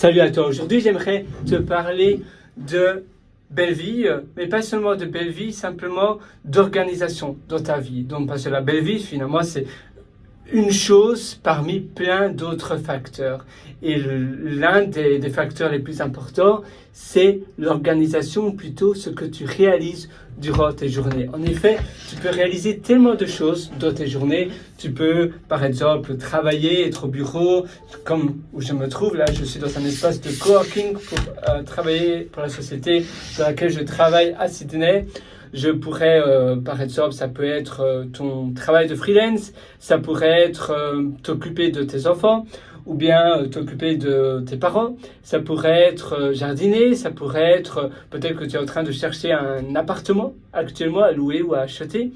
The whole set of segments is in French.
Salut à toi, aujourd'hui j'aimerais te parler de belle vie, mais pas seulement de belle vie, simplement d'organisation dans ta vie. Donc parce que la belle vie finalement c'est une chose parmi plein d'autres facteurs. Et l'un des facteurs les plus importants, c'est l'organisation, ou plutôt ce que tu réalises durant tes journées. En effet, tu peux réaliser tellement de choses dans tes journées. Tu peux, par exemple, travailler, être au bureau, comme où je me trouve. Là, je suis dans un espace de coworking pour travailler pour la société dans laquelle je travaille à Sydney. Je pourrais, par exemple, ça peut être ton travail de freelance, ça pourrait être t'occuper de tes enfants, ou bien t'occuper de tes parents, ça pourrait être jardiner, ça pourrait être peut-être que tu es en train de chercher un appartement actuellement à louer ou à acheter.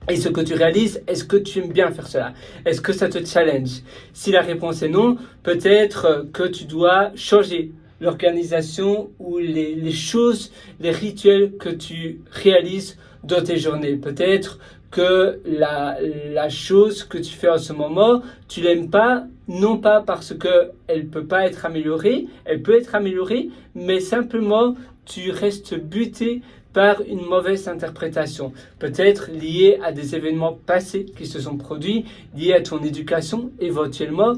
Et ce que tu réalises, est-ce que tu aimes bien faire cela? Est-ce que ça te challenge? Si la réponse est non, peut-être que tu dois changer l'organisation ou les choses, les rituels que tu réalises dans tes journées. Peut-être que la chose que tu fais en ce moment, tu l'aimes pas, non pas parce qu'elle peut pas être améliorée, elle peut être améliorée, mais simplement tu restes buté par une mauvaise interprétation, peut-être liée à des événements passés qui se sont produits, liés à ton éducation éventuellement,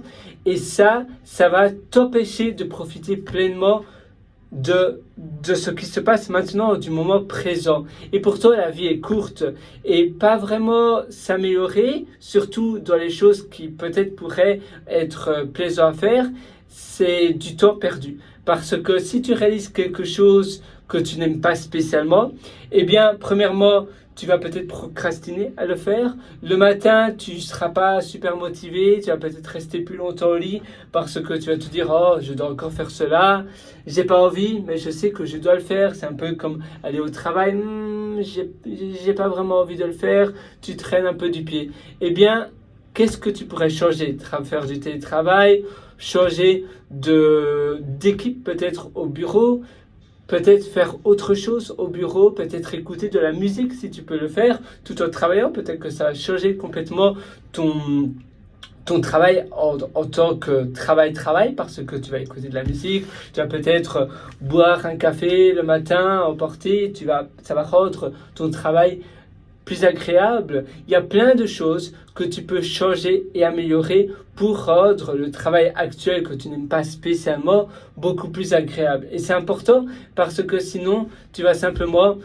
et ça va t'empêcher de profiter pleinement de ce qui se passe maintenant, du moment présent. Et pourtant, la vie est courte et pas vraiment s'améliorer, surtout dans les choses qui peut-être pourraient être plaisantes à faire, c'est du temps perdu. Parce que si tu réalises quelque chose que tu n'aimes pas spécialement, eh bien, premièrement, tu vas peut-être procrastiner à le faire. Le matin, tu ne seras pas super motivé, tu vas peut-être rester plus longtemps au lit parce que tu vas te dire « Oh, je dois encore faire cela, j'ai pas envie, mais je sais que je dois le faire. » C'est un peu comme aller au travail, j'ai pas vraiment envie de le faire, tu traînes un peu du pied. Eh bien, qu'est-ce que tu pourrais changer? Faire du télétravail, changer d'équipe peut-être au bureau, peut-être faire autre chose au bureau, peut-être écouter de la musique si tu peux le faire tout en travaillant. Peut-être que ça va changer complètement ton travail en tant que travail parce que tu vas écouter de la musique, tu vas peut-être boire un café le matin, emporter, ça va rendre ton travail plus agréable. Il y a plein de choses que tu peux changer et améliorer pour rendre le travail actuel que tu n'aimes pas spécialement beaucoup plus agréable. Et c'est important parce que sinon, tu vas simplement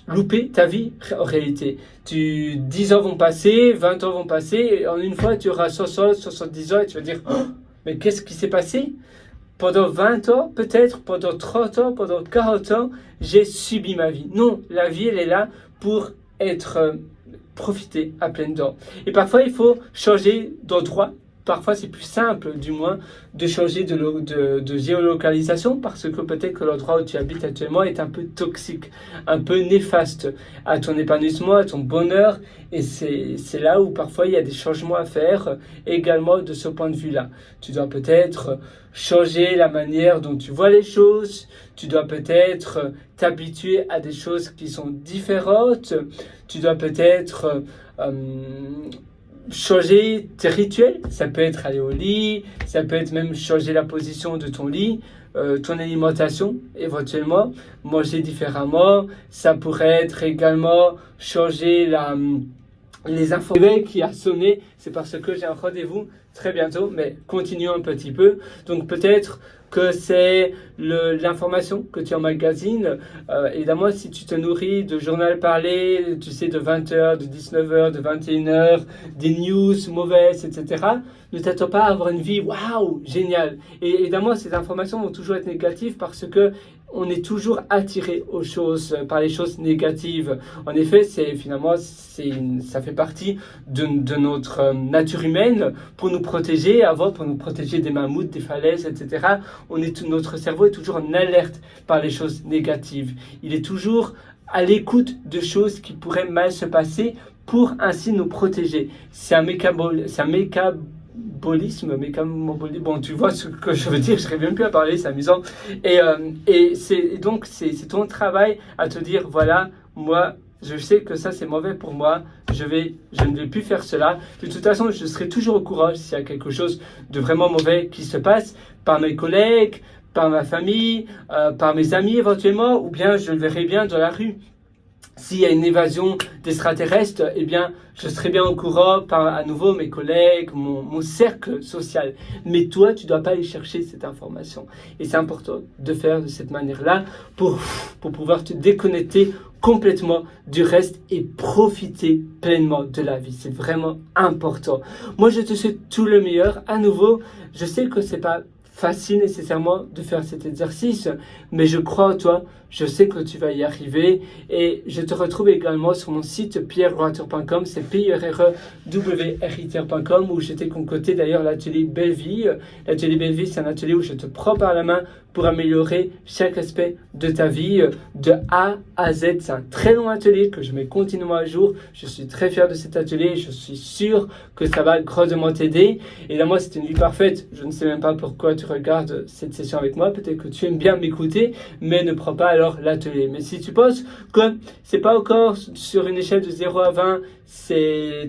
louper ta vie en réalité. 10 ans vont passer, 20 ans vont passer, et en une fois, tu auras 60, 70 ans et tu vas dire oh, mais qu'est-ce qui s'est passé? Pendant 20 ans, peut-être, pendant 30 ans, pendant 40 ans, j'ai subi ma vie. Non, la vie, elle est là pour être profiter à pleines dents. Et parfois, il faut changer d'endroit. Parfois, c'est plus simple, du moins, de changer de géolocalisation parce que peut-être que l'endroit où tu habites actuellement est un peu toxique, un peu néfaste à ton épanouissement, à ton bonheur. Et c'est là où parfois il y a des changements à faire également de ce point de vue-là. Tu dois peut-être changer la manière dont tu vois les choses. Tu dois peut-être t'habituer à des choses qui sont différentes. Tu dois peut-être changer tes rituels, ça peut être aller au lit, ça peut être même changer la position de ton lit, ton alimentation éventuellement, manger différemment, ça pourrait être également changer les infos qui a sonné, c'est parce que j'ai un rendez-vous très bientôt, mais continuons un petit peu. Donc peut-être que c'est l'information que tu emmagasines. Évidemment, si tu te nourris de journal parlé, tu sais, de 20h, de 19h, de 21h, des news mauvaises, etc., ne t'attends pas à avoir une vie waouh, géniale. Et évidemment, ces informations vont toujours être négatives parce que on est toujours attiré aux choses, par les choses négatives. En effet, ça fait partie de notre nature humaine pour nous protéger, pour nous protéger des mammouths, des falaises, etc. Notre cerveau est toujours en alerte par les choses négatives. Il est toujours à l'écoute de choses qui pourraient mal se passer pour ainsi nous protéger. C'est un mécabolisme, bon, tu vois ce que je veux dire, je n'arrive même plus à parler, c'est amusant. Et donc, c'est ton travail à te dire, voilà, moi, je sais que ça c'est mauvais pour moi, je ne vais plus faire cela. De toute façon, je serai toujours au courant s'il y a quelque chose de vraiment mauvais qui se passe par mes collègues, par ma famille, par mes amis éventuellement, ou bien je le verrai bien dans la rue. S'il y a une évasion d'extraterrestres, eh bien, je serai bien au courant par à nouveau mes collègues, mon cercle social. Mais toi, tu ne dois pas aller chercher cette information. Et c'est important de faire de cette manière-là pour pouvoir te déconnecter complètement du reste et profiter pleinement de la vie. C'est vraiment important. Moi, je te souhaite tout le meilleur. À nouveau, je sais que c'est pas facile nécessairement de faire cet exercice, mais je crois en toi, je sais que tu vas y arriver et je te retrouve également sur mon site pierreroiter.com, c'est pierrewriter.com où je t'ai concocté d'ailleurs l'atelier Belle Vie. L'atelier Belle Vie, c'est un atelier où je te prends par la main pour améliorer chaque aspect de ta vie de A à Z. C'est un très long atelier que je mets continuellement à jour. Je suis très fier de cet atelier et je suis sûr que ça va grandement t'aider. Et là, moi, c'est une vie parfaite. Je ne sais même pas pourquoi tu regardes cette session avec moi. Peut-être que tu aimes bien m'écouter, mais ne prends pas alors l'atelier. Mais si tu penses que c'est pas encore sur une échelle de 0 à 20,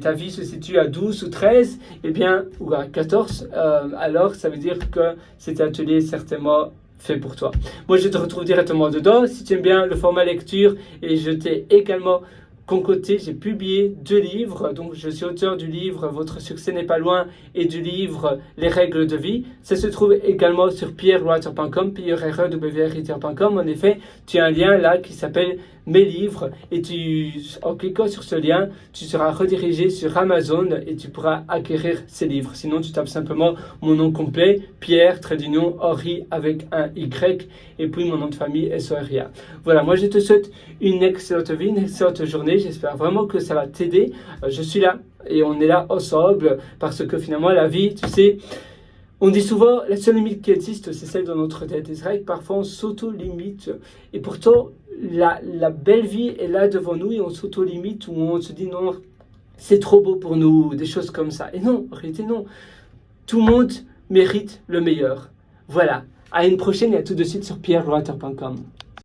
ta vie se situe à 12 ou 13, eh bien, ou à 14, alors ça veut dire que cet atelier est certainement fait pour toi. Moi, je te retrouve directement dedans. Si tu aimes bien le format lecture, et je t'ai également concocté, j'ai publié 2 livres. Donc, je suis auteur du livre Votre succès n'est pas loin et du livre Les règles de vie. Ça se trouve également sur pierrewriter.com, pierrewriter.com. En effet, tu as un lien là qui s'appelle Mes livres et en cliquant sur ce lien, tu seras redirigé sur Amazon et tu pourras acquérir ces livres. Sinon, tu tapes simplement mon nom complet, Pierre, Henry avec un Y et puis mon nom de famille, Soria. Voilà, moi je te souhaite une excellente vie, une excellente journée. J'espère vraiment que ça va t'aider. Je suis là et on est là ensemble parce que finalement la vie, tu sais, on dit souvent la seule limite qui existe, c'est celle de notre tête. C'est vrai que parfois on s'auto-limite et pourtant la belle vie est là devant nous et on s'auto-limite ou on se dit non, c'est trop beau pour nous, des choses comme ça. Et non, en réalité non. Tout le monde mérite le meilleur. Voilà. À une prochaine et à tout de suite sur pierrewriter.com.